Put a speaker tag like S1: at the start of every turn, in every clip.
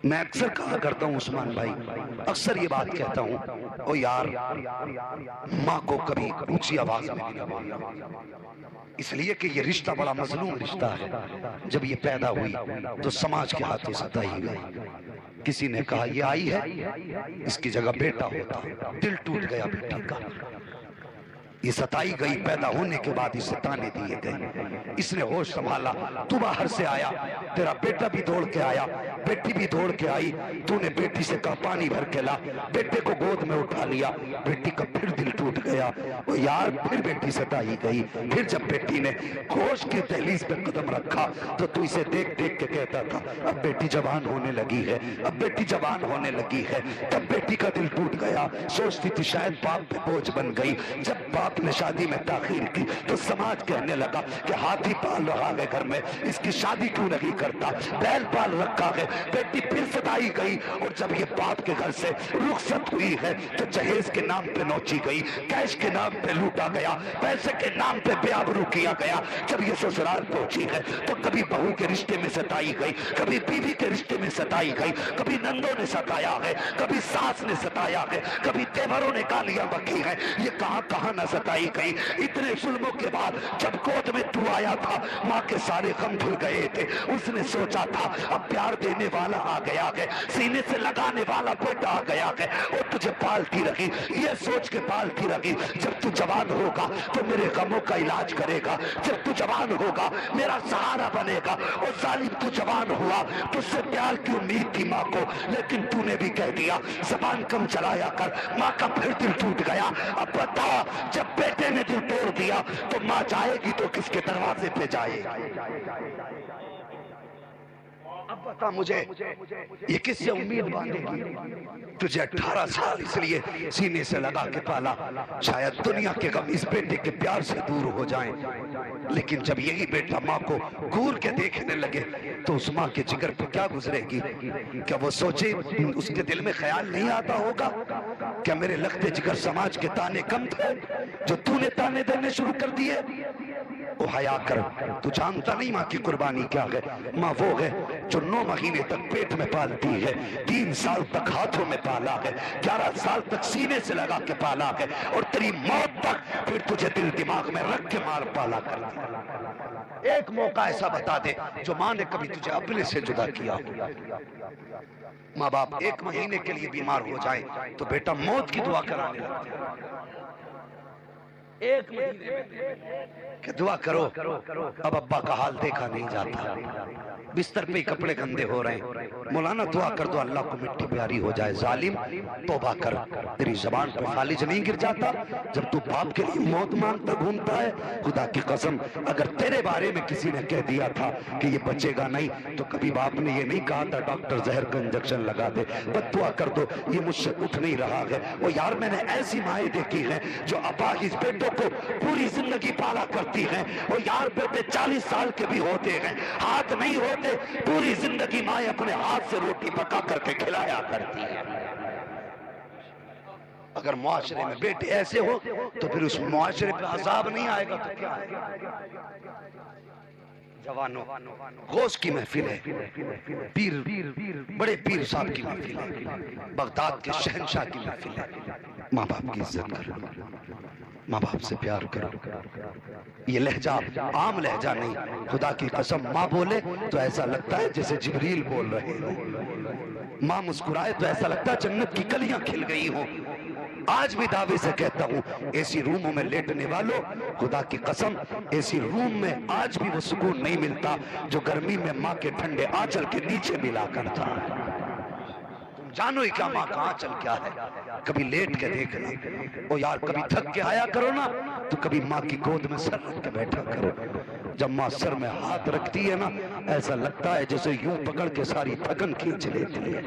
S1: میں اکثر کہا کرتا ہوں عثمان بھائی، اکثر یہ بات کہتا ہوں، او یار ماں کو کبھی اونچی آواز میں بھی نہ بولنا، اس لیے کہ یہ رشتہ بڑا مظلوم رشتہ ہے۔ جب یہ پیدا ہوئی تو سماج کے ہاتھوں ستائی گئی، کسی نے کہا یہ آئی ہے، اس کی جگہ بیٹا ہوتا، دل ٹوٹ گیا بیٹی کا۔ یہ ستائی گئی، پیدا ہونے کے بعد اسے تانے دیے گئے، اس نے ہوش سنبھالا، تو باہر سے آیا، تیرا بیٹا بھی دوڑ کے آیا، بیٹی بھی دوڑ کے آئی، تو نے بیٹی سے کہا پانی بھر کے لا، بیٹے کو گود میں اٹھا لیا، بیٹی کا پھر دل ٹوٹ گیا، وہ یار پھر بیٹی ستائی گئی۔ پھر جب بیٹی نے ہوش کی دہلیز پہ قدم رکھا تو تو اسے دیکھ دیکھ کے کہتا تھا اب بیٹی جوان ہونے لگی ہے، اب بیٹی جوان ہونے لگی ہے۔ تب بیٹی کا دل ٹوٹ گیا، سوچتی تھی شاید باپ پہ بوجھ بن گئی۔ جب باپ نے شادی میں تاخیر کی تو سماج کہنے لگا کہ ہاتھی پال رہا ہے گھر میں، اس کی شادی کیوں نہیں کرتا، بیل پال رکھا ہے۔ بیٹی پھر ستائی گئی، اور جب یہ باپ کے گھر سے رخصت ہوئی ہے تو جہیز کے نام پہ نوچی گئی، کیش کے نام پہ لوٹا گیا، پیسے کے نام پہ بے آبرو کیا گیا۔ جب یہ سسرال پہنچی ہے تو کبھی بہو کے رشتے میں ستائی گئی، کبھی بیوی کے رشتے میں ستائی گئی، کبھی نندوں نے ستایا ہے، کبھی ساس نے ستایا ہے، کبھی تیوروں نے گالیاں بکی ہیں، یہ کہاں کہاں نہ ستائی گئی۔ اتنے ظلموں کے بعد جب گود میں تو آیا تھا، ماں کے سارے غم دھل گئے تھے، اس نے سوچا تھا اب پیار دینے والا آ گیا ہے، سینے سے لگانے والا بیٹا آ گیا ہے، اور تجھے پالتی رہی، یہ سوچ کے پالتی رہی جب تو جوان ہوگا تو میرے غموں کا علاج کرے گا، جب تو جوان ہوگا میرا سہارا بنے گا۔ اور ظالم تو جوان ہوا، تجھ سے پیار کی امید تھی ماں کو، لیکن تو نے بھی کہہ دیا زبان کم چلایا کر۔ ماں کا پھر دل ٹوٹ گیا۔ اب بتا جب بیٹے نے دل توڑ دیا تو ماں جائے گی تو کس کے دروازے پہ جائے گی؟ اب بتا مجھے یہ کس سے امید باندھے گی؟ تجھے 18 سال اس لیے سینے سے لگا کے پالا، شاید دنیا کے غم اس بیٹے کے پیار سے دور ہو جائیں، لیکن جب یہی بیٹا ماں کو گور کے دیکھنے لگے تو اس ماں کے جگر پہ کیا گزرے گی؟ کیا وہ سوچے، اس کے دل میں خیال نہیں آتا ہوگا کیا میرے لگتے جگر سماج کے تانے کم تھے جو تو نے تانے دینے شروع کر دیے؟ او حیا کر، تو جانتا نہیں ماں کی قربانی کیا ہے۔ ماں وہ ہے جو 9 مہینے تک پیٹ میں پالتی ہے، 3 سال تک ہاتھوں میں پالا ہے، 11 سال تک سینے سے لگا کے پالا ہے، اور تیری موت تک پھر تجھے دل دماغ میں رکھ کے مار پالا کرتی ہے۔ ایک موقع ایسا بتا دے جو ماں نے کبھی تجھے اپنے سے جدا کیا ہو۔ ماں باپ 1 مہینے کے لیے بیمار ہو جائیں تو بیٹا موت کی دعا کرانے لگتے ہیں، 1 مہینے میں کہ دعا کرو اب ابا کا حال دیکھا نہیں جاتا، بستر پہ ہی کپڑے گندے ہو رہے ہیں، مولانا دعا کر دو اللہ کو مٹی پیاری ہو جائے۔ ظالم توبہ کر، تیری زبان پہ فالج نہیں گر جاتا جب تو باپ کے لیے موت مانگتا گھومتا ہے؟ خدا کی قسم اگر تیرے بارے میں کسی نے کہہ دیا تھا کہ یہ بچے گا نہیں تو کبھی باپ نے یہ نہیں کہا تھا ڈاکٹر زہر کا انجیکشن لگا دے، بد دعا کر دو یہ مجھ سے اٹھ نہیں رہا ہے۔ وہ یار میں نے ایسی مائیں دیکھی ہیں جو اپاہج بیٹوں کو پوری زندگی پالا کرتی ہیں، وہ یار بیٹے 40 سال کے بھی ہوتے ہیں، ہاتھ نہیں ہوتے، پوری زندگی مائیں اپنے ہاتھ سے روٹی پکا کر کے کھلایا کرتی ہیں۔ اگر معاشرے میں بیٹے ایسے ہو تو پھر اس معاشرے پہ عذاب نہیں آئے گا تو کیا آئے گا؟ جوانوں، غوث کی محفل ہے، پیر بڑے پیر صاحب کی محفل ہے، بغداد کے شہنشاہ کی محفل ہے۔ ماں باپ کی عزت کرو، ماں باپ سے پیار کرو۔ یہ لہجہ عام لہجہ نہیں، خدا کی قسم ماں بولے تو ایسا لگتا ہے جیسے جبریل بول رہے ہوں، ماں مسکرائے تو ایسا لگتا ہے جنت کی کلیاں کھل گئی ہوں۔ آج بھی دعوے سے کہتا ہوں ایسی روموں میں لیٹنے والوں، خدا کی قسم ایسی روم میں آج بھی وہ سکون نہیں ملتا جو گرمی میں ماں کے ٹھنڈے آنچل کے نیچے ملا کرتا ہے۔ تم جانو ہی کیا ماں کا آنچل کیا ہے، کبھی لیٹ کے دیکھنا۔ او یار کبھی تھک کے آیا کرو نا تو کبھی ماں کی گود میں سر رکھ کے بیٹھا کرو۔ جب ماں سر میں ہاتھ رکھتی ہے نا ایسا لگتا ہے جیسے یوں پکڑ کے ساری تھکن کھینچ لیتی ہے۔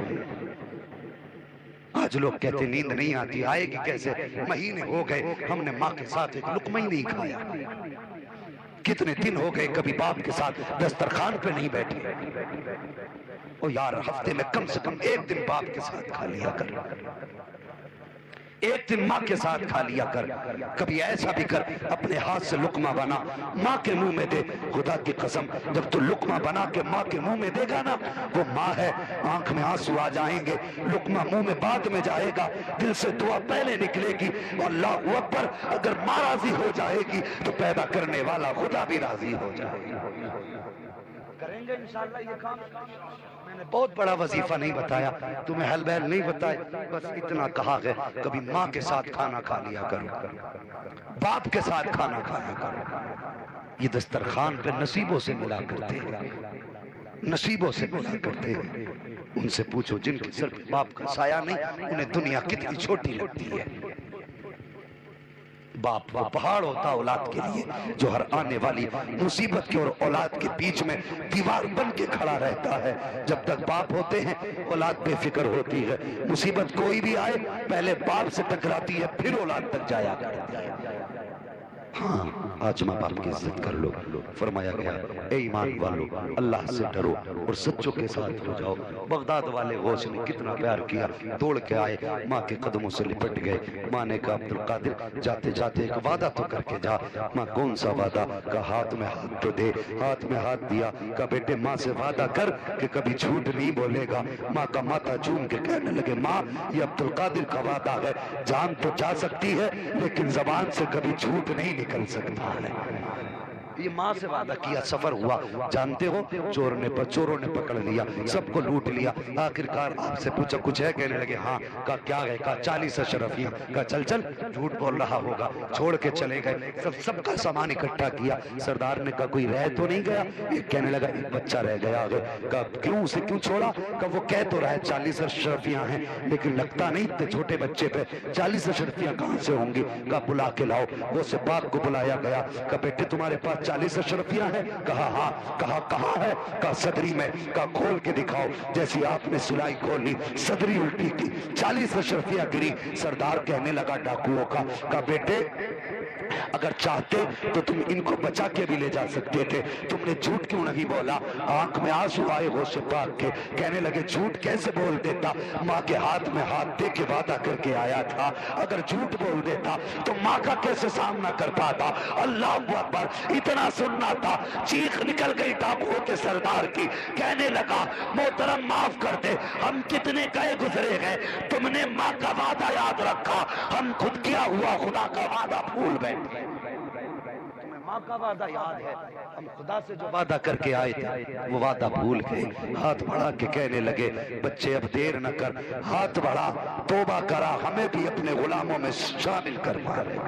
S1: آج لوگ کہتے نیند نہیں آتی، آئے گی کیسے؟ مہینے ہو گئے ہم نے ماں کے ساتھ ایک لقمہ ہی نہیں کھایا، کتنے دن ہو گئے کبھی باپ کے ساتھ دسترخوان پہ نہیں بیٹھے۔ او یار ہفتے میں کم سے کم 1 دن باپ کے ساتھ کھا لیا کر۔ ایک دن ماں کے ساتھ کھا لیا کر، کبھی ایسا بھی کر اپنے ہاتھ سے لقمہ بنا ماں کے منہ میں دے۔ خدا کی قسم جب تو لقمہ بنا کے ماں کے منہ میں دے گا نا، وہ ماں ہے، آنکھ میں آنسو آ جائیں گے، لقمہ منہ میں بعد میں جائے گا، دل سے دعا پہلے نکلے گی، اللہ اکبر۔ اگر ماں راضی ہو جائے گی تو پیدا کرنے والا خدا بھی راضی ہو جائے گا۔ کریں گے انشاءاللہ یہ کام۔ میں نے بہت بڑا وظیفہ نہیں بتایا، تمہیں حل بحل نہیں بتایا، بس اتنا کہا ہے کبھی ماں کے ساتھ کھانا کھا لیا کرو، باپ کے ساتھ کھانا کھایا کرو۔ یہ دسترخوان پہ نصیبوں سے ملا کرتے ہیں، نصیبوں سے ملا کرتے ہیں۔ ان سے پوچھو جن کے سر پہ باپ کا سایہ نہیں، انہیں دنیا کتنی چھوٹی لگتی ہے۔ باپ وہ پہاڑ ہوتا اولاد کے لیے جو ہر آنے والی مصیبت کی اور اولاد کے بیچ میں دیوار بن کے کھڑا رہتا ہے۔ جب تک باپ ہوتے ہیں اولاد بے فکر ہوتی ہے، مصیبت کوئی بھی آئے پہلے باپ سے ٹکراتی ہے پھر اولاد تک جایا کرتی ہے۔ ہاں آج ماں باپ کی عزت کر لو۔ فرمایا گیا اے ایمان والو اللہ سے ڈرو اور سچوں کے ساتھ ہو جاؤ۔ بغداد والے غوث نے کتنا پیار کیا، دوڑ کے آئے ماں کے قدموں سے لپٹ گئے۔ ماں نے کہا عبدالقادر جاتے جاتے ایک وعدہ تو کر کے جا۔ ماں کون سا وعدہ؟ کہا ہاتھ میں ہاتھ تو دے۔ ہاتھ میں ہاتھ دیا، کہا بیٹے ماں سے وعدہ کر کہ کبھی جھوٹ نہیں بولے گا۔ ماں کا ماتھا چوم کے کہنے لگے ماں یہ عبدالقادر کا وعدہ ہے، جان تو جا سکتی ہے لیکن زبان سے کبھی جھوٹ نہیں نکل سکتا ہے۔ یہ ماں سے وعدہ کیا، سفر ہوا، جانتے ہو چوروں نے پکڑ لیا، سب کو لوٹ لیا۔ آخرکار آپ سے پوچھا کچھ ہے؟ کہنے لگے ہاں۔ کہا کیا ہے؟ کہا 40 اشرفیاں۔ کہا چل چل جھوٹ بول رہا ہوگا، چھوڑ کے چلے گئے۔ سب کا سامان اکٹھا کیا۔ سردار نے کہا کوئی رہ تو نہیں گیا؟ ایک کہنے لگا ایک بچہ رہ گیا ہے۔ کہا کیوں اسے کیوں چھوڑا؟ کہا وہ کہہ تو رہا ہے 40 اشرفیاں ہیں لیکن لگتا نہیں اتنے چھوٹے بچے پہ 40 اشرفیاں کہاں سے ہوں گی؟ کہا بلا کے لاؤ۔ وہ سے پاک کو بلایا گیا۔ کہا بیٹے تمہارے پاس 40 اشرفیاں ہیں؟ کہا ہاں۔ کہا کہاں ہے؟ کہا صدری میں۔ کہا کھول کے دکھاؤ۔ جیسی آپ نے سلائی کھولی صدری الٹی کی، 40 اشرفیاں گری۔ سردار کہنے لگا ڈاکوؤں کا، کہا بیٹے اگر چاہتے تو تم ان کو بچا کے بھی لے جا سکتے تھے، تم نے جھوٹ کیوں نہیں بولا؟ آنکھ میں آنسو آئے غوث پاک کے، کہنے لگے جھوٹ کیسے بول دیتا؟ ماں کے ہاتھ میں ہاتھ دے کے وعدہ کر کے آیا تھا، اگر جھوٹ بول دیتا تو ماں کا کیسے سامنا کر پاتا؟ اللہ اکبر۔ اتنا سننا تھا، چیخ نکل گئی ڈاکوؤں کے سردار کی، کہنے لگا محترم معاف کر دے، ہم کتنے گئے گزرے گئے، تم نے ماں کا وعدہ یاد رکھا، ہم خود کیا ہوا خدا کا وعدہ بھول بیٹھے۔ تمہیں ماں کا وعدہ یاد ہے، ہم خدا سے جو وعدہ کر کے آئے تھے وہ وعدہ بھول گئے۔ ہاتھ بڑھا کے کہنے لگے بچے اب دیر نہ کر، ہاتھ بڑھا، توبہ کرا، ہمیں بھی اپنے غلاموں میں شامل کر پا رہے۔